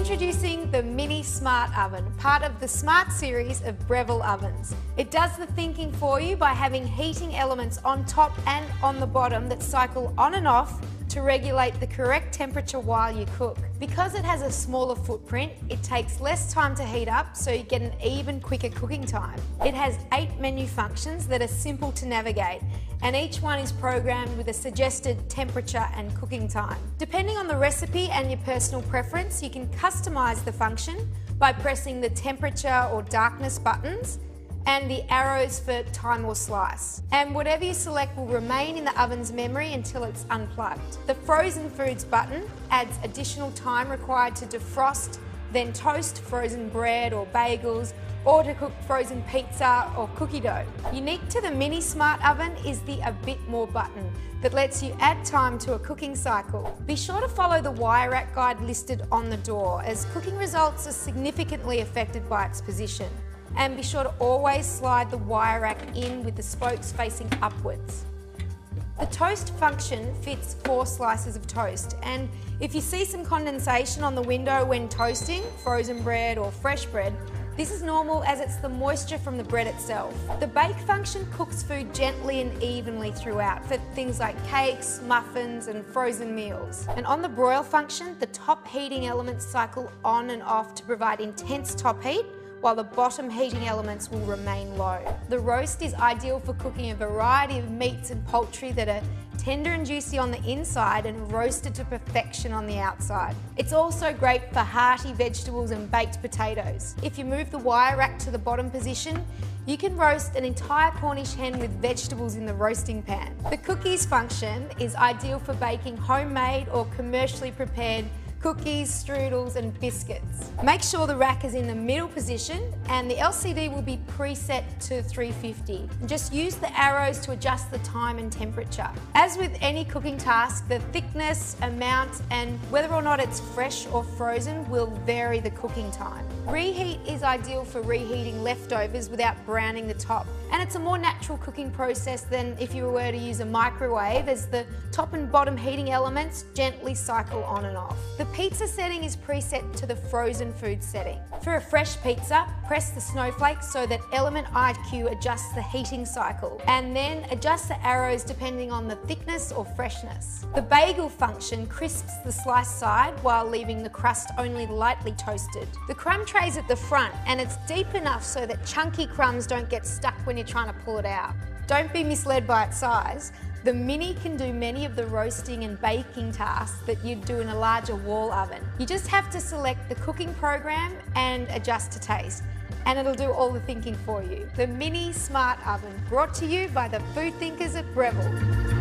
Introducing the Mini Smart Oven, part of the Smart series of Breville ovens. It does the thinking for you by having heating elements on top and on the bottom that cycle on and off to regulate the correct temperature while you cook. Because it has a smaller footprint, it takes less time to heat up, so you get an even quicker cooking time. It has 8 menu functions that are simple to navigate, and each one is programmed with a suggested temperature and cooking time. Depending on the recipe and your personal preference, you can customise the function by pressing the temperature or darkness buttons and the arrows for time or slice. And whatever you select will remain in the oven's memory until it's unplugged. The frozen foods button adds additional time required to defrost, then toast frozen bread or bagels, or to cook frozen pizza or cookie dough. Unique to the Mini Smart Oven is the A Bit More button that lets you add time to a cooking cycle. Be sure to follow the wire rack guide listed on the door, as cooking results are significantly affected by its position. And be sure to always slide the wire rack in with the spokes facing upwards. The toast function fits 4 slices of toast, and if you see some condensation on the window when toasting frozen bread or fresh bread, this is normal as it's the moisture from the bread itself. The bake function cooks food gently and evenly throughout for things like cakes, muffins and frozen meals. And on the broil function, the top heating elements cycle on and off to provide intense top heat, while the bottom heating elements will remain low. The roast is ideal for cooking a variety of meats and poultry that are tender and juicy on the inside and roasted to perfection on the outside. It's also great for hearty vegetables and baked potatoes. If you move the wire rack to the bottom position, you can roast an entire Cornish hen with vegetables in the roasting pan. The cookies function is ideal for baking homemade or commercially prepared cookies, strudels and biscuits. Make sure the rack is in the middle position and the LCD will be preset to 350. And just use the arrows to adjust the time and temperature. As with any cooking task, the thickness, amount and whether or not it's fresh or frozen will vary the cooking time. Reheat is ideal for reheating leftovers without browning the top, and it's a more natural cooking process than if you were to use a microwave, as the top and bottom heating elements gently cycle on and off. The pizza setting is preset to the frozen food setting. For a fresh pizza, press the snowflake so that Element IQ adjusts the heating cycle, and then adjust the arrows depending on the thickness or freshness. The bagel function crisps the sliced side while leaving the crust only lightly toasted. The crumb tray's at the front, and it's deep enough so that chunky crumbs don't get stuck when you're trying to pull it out. Don't be misled by its size. The Mini can do many of the roasting and baking tasks that you'd do in a larger wall oven. You just have to select the cooking program and adjust to taste, and it'll do all the thinking for you. The Mini Smart Oven, brought to you by the food thinkers at Breville.